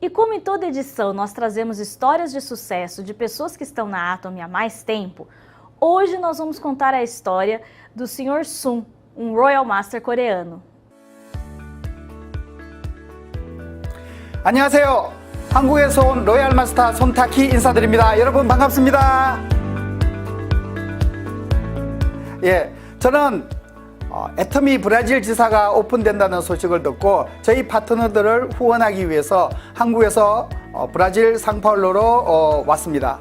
E como em toda edição nós trazemos histórias de sucesso de pessoas que estão na Atom há mais tempo, hoje nós vamos contar a história do Sr. Sun, um Royal Master coreano. 안녕하세요. 한국에서 온 로얄 마스터 손타키 인사드립니다. 여러분 반갑습니다. 저는 애터미 브라질 지사가 오픈된다는 소식을 듣고 저희 파트너들을 후원하기 위해서 한국에서 브라질 상파울로로 왔습니다.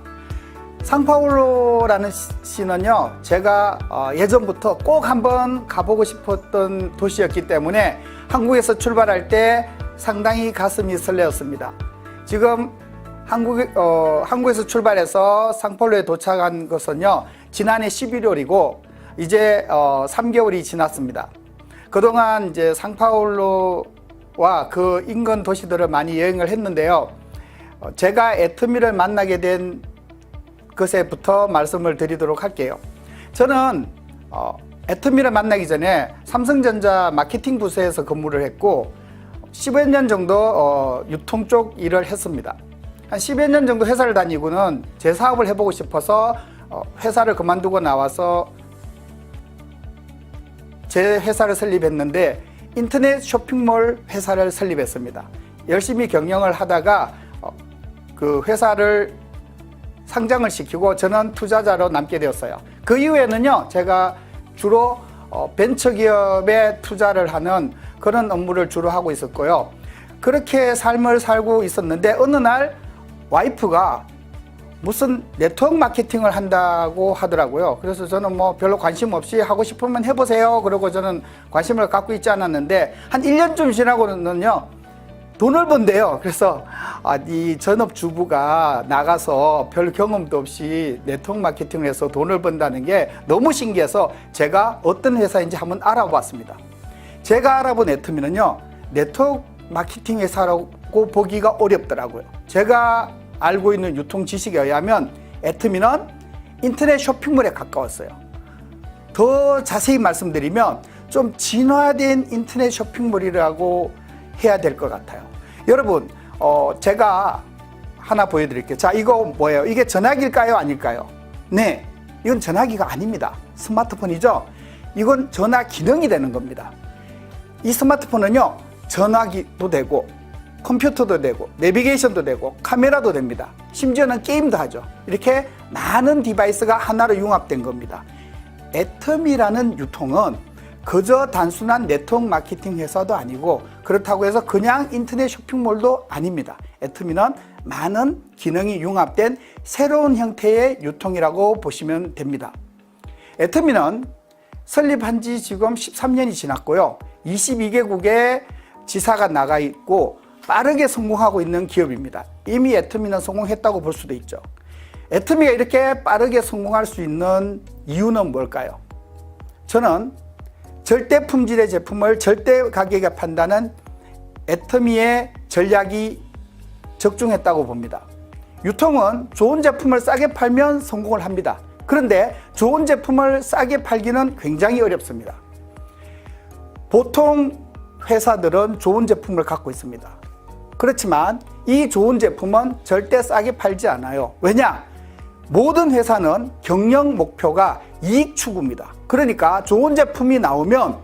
상파울로라는 시는요, 제가 예전부터 꼭 한번 가보고 싶었던 도시였기 때문에 한국에서 출발할 때 상당히 가슴이 설레었습니다. 지금 한국에서 출발해서 상파울로에 도착한 것은요, 지난해 11월이고 이제 3개월이 지났습니다. 그동안 이제 상파울로와 그 인근 도시들을 많이 여행을 했는데요. 제가 애터미를 만나게 된 것에부터 말씀을 드리도록 할게요. 저는 애터미를 만나기 전에 삼성전자 마케팅 부서에서 근무를 했고 10여 년 정도 유통 쪽 일을 했습니다. 한 10여 년 정도 회사를 다니고는 제 사업을 해보고 싶어서 회사를 그만두고 나와서 제 회사를 설립했는데 인터넷 쇼핑몰 회사를 설립했습니다. 열심히 경영을 하다가 그 회사를 상장을 시키고 저는 투자자로 남게 되었어요. 그 이후에는요, 제가 주로 벤처기업에 투자를 하는 그런 업무를 주로 하고 있었고요. 그렇게 삶을 살고 있었는데 어느 날 와이프가 무슨 네트워크 마케팅을 한다고 하더라고요. 그래서 저는 뭐 별로 관심 없이 하고 싶으면 해보세요. 그러고 저는 관심을 갖고 있지 않았는데 한 1년쯤 지나고는요, 돈을 번대요. 그래서 이 전업주부가 나가서 별 경험도 없이 네트워크 마케팅을 해서 돈을 번다는 게 너무 신기해서 제가 어떤 회사인지 한번 알아봤습니다. 제가 알아본 애터미는요, 네트워크 마케팅 회사라고 보기가 어렵더라고요. 제가 알고 있는 유통 지식에 의하면 애터미는 인터넷 쇼핑몰에 가까웠어요. 더 자세히 말씀드리면 좀 진화된 인터넷 쇼핑몰이라고 해야 될 것 같아요. 여러분, 제가 하나 보여드릴게요. 자, 이거 뭐예요? 이게 전화기일까요? 아닐까요? 네, 이건 전화기가 아닙니다. 스마트폰이죠? 이건 전화 기능이 되는 겁니다. 이 스마트폰은요, 전화기도 되고 컴퓨터도 되고 내비게이션도 되고 카메라도 됩니다. 심지어는 게임도 하죠. 이렇게 많은 디바이스가 하나로 융합된 겁니다. 애터미라는 유통은 그저 단순한 네트워크 마케팅 회사도 아니고 그렇다고 해서 그냥 인터넷 쇼핑몰도 아닙니다. 애터미는 많은 기능이 융합된 새로운 형태의 유통이라고 보시면 됩니다. 애터미는 설립한 지 지금 13년이 지났고요. 22개국에 지사가 나가 있고 빠르게 성공하고 있는 기업입니다. 이미 애터미는 성공했다고 볼 수도 있죠. 애터미가 이렇게 빠르게 성공할 수 있는 이유는 뭘까요? 저는 절대 품질의 제품을 절대 가격에 판다는 애터미의 전략이 적중했다고 봅니다. 유통은 좋은 제품을 싸게 팔면 성공을 합니다. 그런데 좋은 제품을 싸게 팔기는 굉장히 어렵습니다. 보통 회사들은 좋은 제품을 갖고 있습니다. 그렇지만 이 좋은 제품은 절대 싸게 팔지 않아요. 왜냐? 모든 회사는 경영 목표가 이익 추구입니다. 그러니까 좋은 제품이 나오면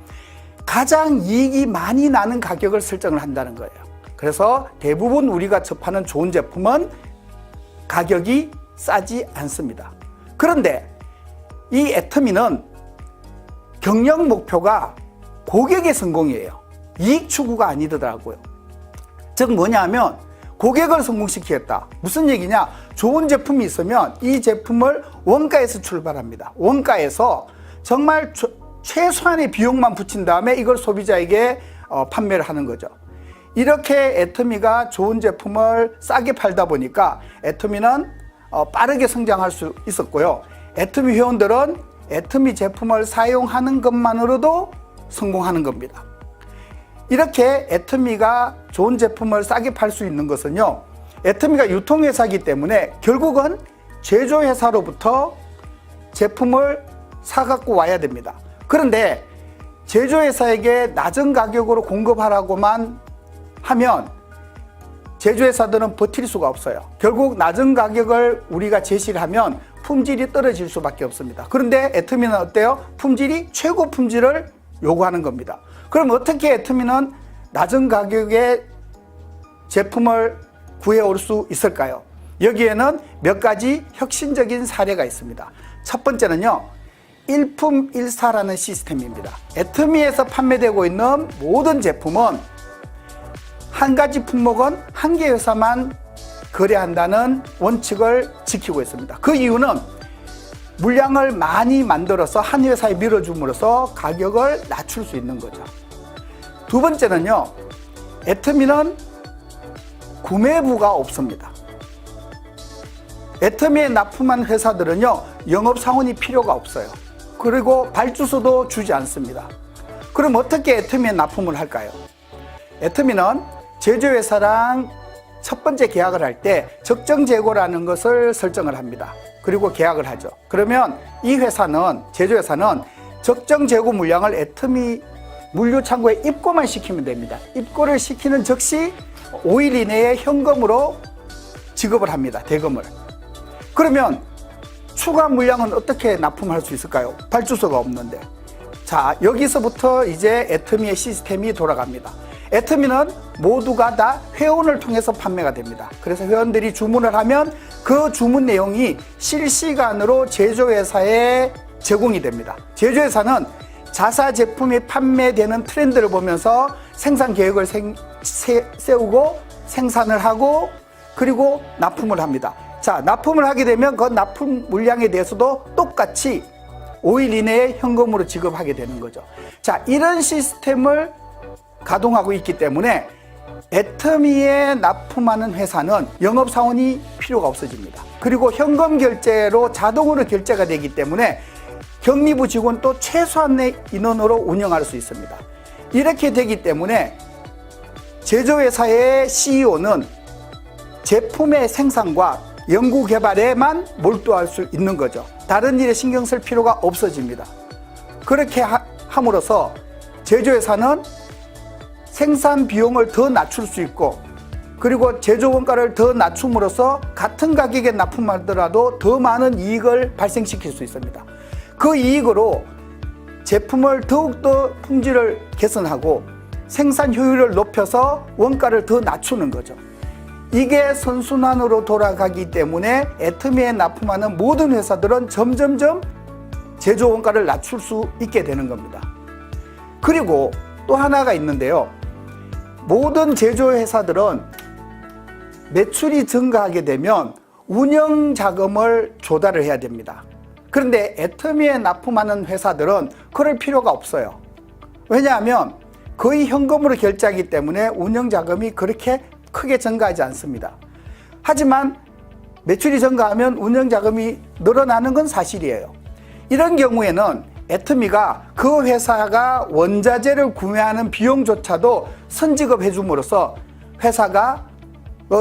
가장 이익이 많이 나는 가격을 설정을 한다는 거예요. 그래서 대부분 우리가 접하는 좋은 제품은 가격이 싸지 않습니다. 그런데 이 애터미는 경영 목표가 고객의 성공이에요. 이익 추구가 아니더라고요. 즉 뭐냐면 고객을 성공시키겠다. 무슨 얘기냐? 좋은 제품이 있으면 이 제품을 원가에서 출발합니다. 원가에서 정말 최소한의 비용만 붙인 다음에 이걸 소비자에게 판매를 하는 거죠. 이렇게 애터미가 좋은 제품을 싸게 팔다 보니까 애터미는 빠르게 성장할 수 있었고요. 애터미 회원들은 애터미 제품을 사용하는 것만으로도 성공하는 겁니다. 이렇게 애터미가 좋은 제품을 싸게 팔 수 있는 것은요, 애터미가 유통회사이기 때문에 결국은 제조회사로부터 제품을 사갖고 와야 됩니다. 그런데 제조회사에게 낮은 가격으로 공급하라고만 하면 제조회사들은 버틸 수가 없어요. 결국 낮은 가격을 우리가 제시를 하면 품질이 떨어질 수밖에 없습니다. 그런데 애터미는 어때요? 품질이 최고 품질을 요구하는 겁니다. 그럼 어떻게 애터미는 낮은 가격에 제품을 구해올 수 있을까요? 여기에는 몇 가지 혁신적인 사례가 있습니다. 첫 번째는요, 일품일사라는 시스템입니다. 애터미에서 판매되고 있는 모든 제품은 한 가지 품목은 한 개 회사만 거래한다는 원칙을 지키고 있습니다. 그 이유는 물량을 많이 만들어서 한 회사에 밀어줌으로써 가격을 낮출 수 있는 거죠. 두 번째는요, 애터미는 구매부가 없습니다. 애터미에 납품한 회사들은요, 영업사원이 필요가 없어요. 그리고 발주소도 주지 않습니다. 그럼 어떻게 애터미에 납품을 할까요? 애터미는 제조회사랑 첫 번째 계약을 할 때 적정 재고라는 것을 설정을 합니다. 그리고 계약을 하죠. 그러면 이 회사는, 제조회사는 적정 재고 물량을 애터미 물류 창고에 입고만 시키면 됩니다. 입고를 시키는 즉시 5일 이내에 현금으로 지급을 합니다. 대금을. 그러면 추가 물량은 어떻게 납품할 수 있을까요? 발주소가 없는데. 자, 여기서부터 이제 애터미의 시스템이 돌아갑니다. 애터미는 모두가 다 회원을 통해서 판매가 됩니다. 그래서 회원들이 주문을 하면 그 주문 내용이 실시간으로 제조회사에 제공이 됩니다. 제조회사는 자사 제품이 판매되는 트렌드를 보면서 생산 계획을 세우고 생산을 하고 그리고 납품을 합니다. 자, 납품을 하게 되면 그 납품 물량에 대해서도 똑같이 5일 이내에 현금으로 지급하게 되는 거죠. 자, 이런 시스템을 가동하고 있기 때문에 애터미에 납품하는 회사는 영업사원이 필요가 없어집니다. 그리고 현금 결제로 자동으로 결제가 되기 때문에 격리부 직원도 최소한의 인원으로 운영할 수 있습니다. 이렇게 되기 때문에 제조회사의 CEO는 제품의 생산과 연구개발에만 몰두할 수 있는 거죠. 다른 일에 신경 쓸 필요가 없어집니다. 그렇게 함으로써 제조회사는 생산 비용을 더 낮출 수 있고 그리고 제조 원가를 더 낮춤으로써 같은 가격에 납품하더라도 더 많은 이익을 발생시킬 수 있습니다. 그 이익으로 제품을 더욱더 품질을 개선하고 생산 효율을 높여서 원가를 더 낮추는 거죠. 이게 선순환으로 돌아가기 때문에 애터미에 납품하는 모든 회사들은 점점점 제조 원가를 낮출 수 있게 되는 겁니다. 그리고 또 하나가 있는데요. 모든 제조회사들은 매출이 증가하게 되면 운영 자금을 조달을 해야 됩니다. 그런데 애터미에 납품하는 회사들은 그럴 필요가 없어요. 왜냐하면 거의 현금으로 결제하기 때문에 운영 자금이 그렇게 크게 증가하지 않습니다. 하지만 매출이 증가하면 운영 자금이 늘어나는 건 사실이에요. 이런 경우에는 애터미가 그 회사가 원자재를 구매하는 비용조차도 선지급해 줌으로써 회사가,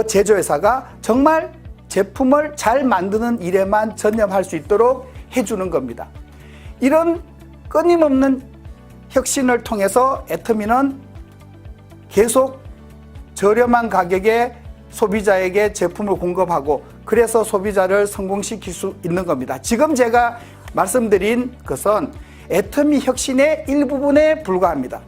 제조회사가 정말 제품을 잘 만드는 일에만 전념할 수 있도록 해주는 겁니다. 이런 끊임없는 혁신을 통해서 애터미는 계속 저렴한 가격에 소비자에게 제품을 공급하고 그래서 소비자를 성공시킬 수 있는 겁니다. 지금 제가 말씀드린 것은 애터미 혁신의 일부분에 불과합니다.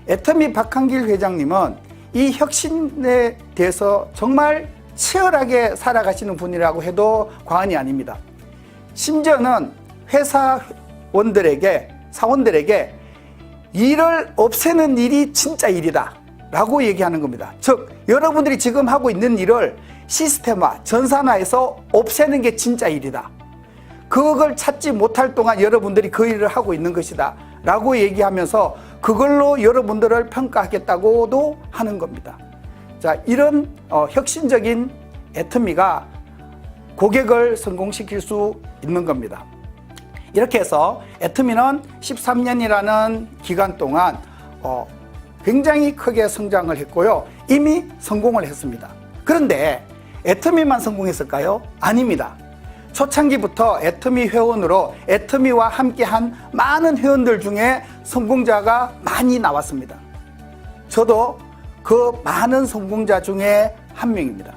애터미 박한길 회장님은 이 혁신에 대해서 정말 치열하게 살아가시는 분이라고 해도 과언이 아닙니다. 심지어는 회사원들에게, 사원들에게 일을 없애는 일이 진짜 일이다 라고 얘기하는 겁니다. 즉 여러분들이 지금 하고 있는 일을 시스템화, 전산화해서 없애는 게 진짜 일이다. 그걸 찾지 못할 동안 여러분들이 그 일을 하고 있는 것이다 라고 얘기하면서 그걸로 여러분들을 평가하겠다고도 하는 겁니다. 자, 이런 혁신적인 애터미가 고객을 성공시킬 수 있는 겁니다. 이렇게 해서 애터미는 13년이라는 기간 동안 굉장히 크게 성장을 했고요. 이미 성공을 했습니다. 그런데 애터미만 성공했을까요? 아닙니다. 초창기부터 애터미 회원으로 애터미와 함께한 많은 회원들 중에 성공자가 많이 나왔습니다. 저도 그 많은 성공자 중에 한 명입니다.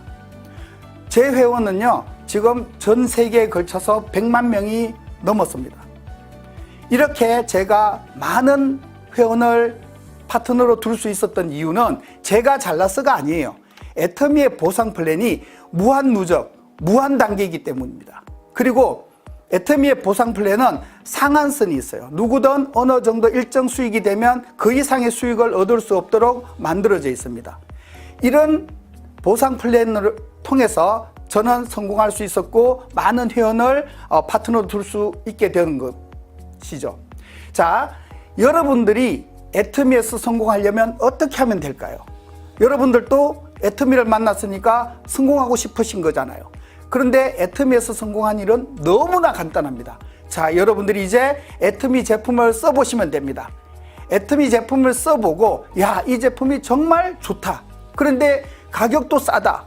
제 회원은요, 지금 전 세계에 걸쳐서 100만 명이 넘었습니다. 이렇게 제가 많은 회원을 파트너로 둘 수 있었던 이유는 제가 잘나서가 아니에요. 애터미의 보상 플랜이 무한 누적, 무한 단계이기 때문입니다. 그리고 애터미의 보상 플랜은 상한선이 있어요. 누구든 어느 정도 일정 수익이 되면 그 이상의 수익을 얻을 수 없도록 만들어져 있습니다. 이런 보상 플랜을 통해서 저는 성공할 수 있었고 많은 회원을 파트너로 둘 수 있게 되는 것이죠. 자, 여러분들이 애터미에서 성공하려면 어떻게 하면 될까요? 여러분들도 애터미를 만났으니까 성공하고 싶으신 거잖아요. 그런데 애터미에서 성공한 일은 너무나 간단합니다. 자, 여러분들이 이제 애터미 제품을 써보시면 됩니다. 애터미 제품을 써보고, 야, 이 제품이 정말 좋다. 그런데 가격도 싸다.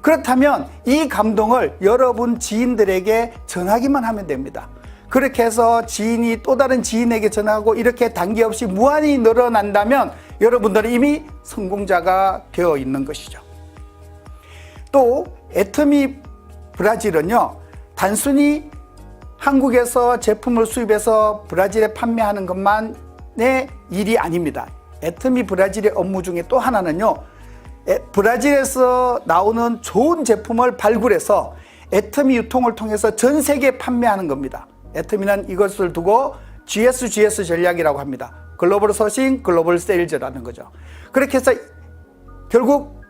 그렇다면 이 감동을 여러분 지인들에게 전하기만 하면 됩니다. 그렇게 해서 지인이 또 다른 지인에게 전하고 이렇게 단계 없이 무한히 늘어난다면 여러분들은 이미 성공자가 되어 있는 것이죠. 또 애터미 브라질은요, 단순히 한국에서 제품을 수입해서 브라질에 판매하는 것만의 일이 아닙니다. 애터미 브라질의 업무 중에 또 하나는요, 브라질에서 나오는 좋은 제품을 발굴해서 애터미 유통을 통해서 전 세계에 판매하는 겁니다. 애터미는 이것을 두고 GSGS 전략이라고 합니다. 글로벌 소싱, 글로벌 세일즈라는 거죠. 그렇게 해서 결국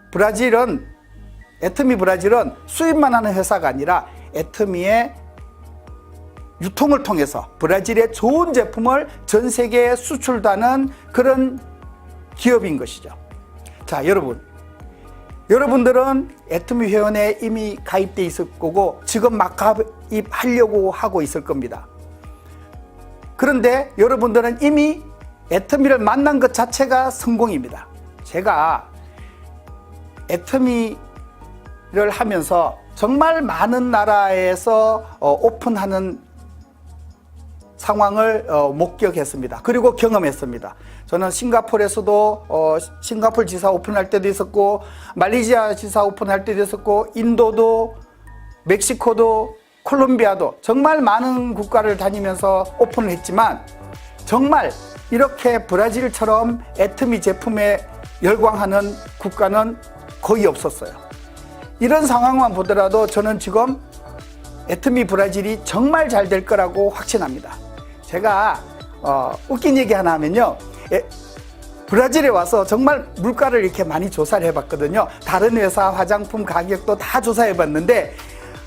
애터미 브라질은 수입만 하는 회사가 아니라 애터미의 유통을 통해서 브라질의 좋은 제품을 전 세계에 수출하는 그런 기업인 것이죠. 자, 여러분들은 애터미 회원에 이미 가입돼 있을 거고 지금 막 가입하려고 하고 있을 겁니다. 그런데 여러분들은 이미 애터미를 만난 것 자체가 성공입니다. 제가 애터미를 하면서 정말 많은 나라에서 오픈하는 상황을 목격했습니다. 그리고 경험했습니다. 저는 싱가포르에서도 싱가포르 지사 오픈할 때도 있었고, 말레이시아 지사 오픈할 때도 있었고, 인도도, 멕시코도, 콜롬비아도 정말 많은 국가를 다니면서 오픈을 했지만 정말 이렇게 브라질처럼 애터미 제품에 열광하는 국가는 거의 없었어요. 이런 상황만 보더라도 저는 지금 애터미 브라질이 정말 잘 될 거라고 확신합니다. 제가 웃긴 얘기 하나 하면요, 브라질에 와서 정말 물가를 이렇게 많이 조사를 해봤거든요. 다른 회사 화장품 가격도 다 조사해봤는데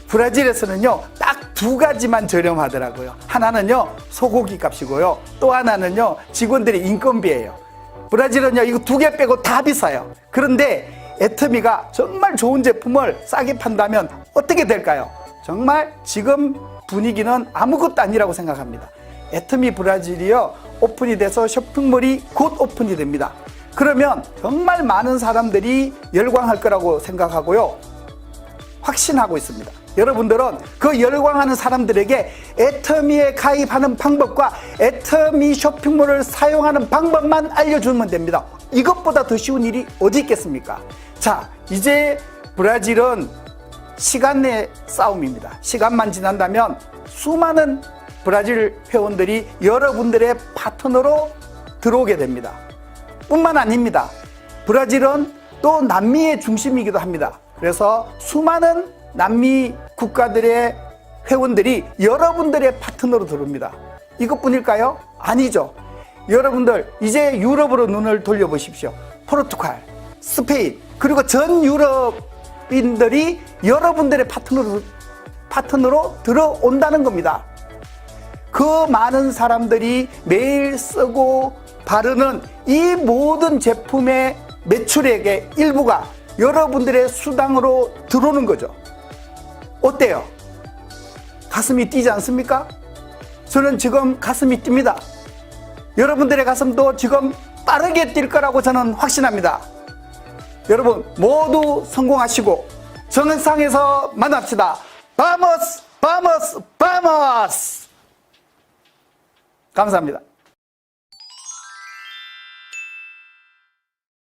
브라질에서는요 딱 두 가지만 저렴하더라고요. 하나는요 소고기 값이고요, 또 하나는요 직원들의 인건비예요. 브라질은요 이거 두 개 빼고 다 비싸요. 그런데 애터미가 정말 좋은 제품을 싸게 판다면 어떻게 될까요? 정말 지금 분위기는 아무것도 아니라고 생각합니다. 애터미 브라질이요 오픈이 돼서 쇼핑몰이 곧 오픈이 됩니다. 그러면 정말 많은 사람들이 열광할 거라고 생각하고요, 확신하고 있습니다. 여러분들은 그 열광하는 사람들에게 애터미에 가입하는 방법과 애터미 쇼핑몰을 사용하는 방법만 알려주면 됩니다. 이것보다 더 쉬운 일이 어디 있겠습니까? 자, 이제 브라질은 시간의 싸움입니다. 시간만 지난다면 수많은 브라질 회원들이 여러분들의 파트너로 들어오게 됩니다. 뿐만 아닙니다. 브라질은 또 남미의 중심이기도 합니다. 그래서 수많은 남미 국가들의 회원들이 여러분들의 파트너로 들어옵니다. 이것뿐일까요? 아니죠. 여러분들 이제 유럽으로 눈을 돌려보십시오. 포르투갈, 스페인, 그리고 전 유럽인들이 여러분들의 파트너로 들어온다는 겁니다. 그 많은 사람들이 매일 쓰고 바르는 이 모든 제품의 매출액의 일부가 여러분들의 수당으로 들어오는 거죠. 어때요? 가슴이 뛰지 않습니까? 저는 지금 가슴이 뜁니다. 여러분들의 가슴도 지금 빠르게 뛸 거라고 저는 확신합니다. 여러분 모두 성공하시고 정상에서 만납시다. 바모스! 바모스! 바모스! 감사합니다.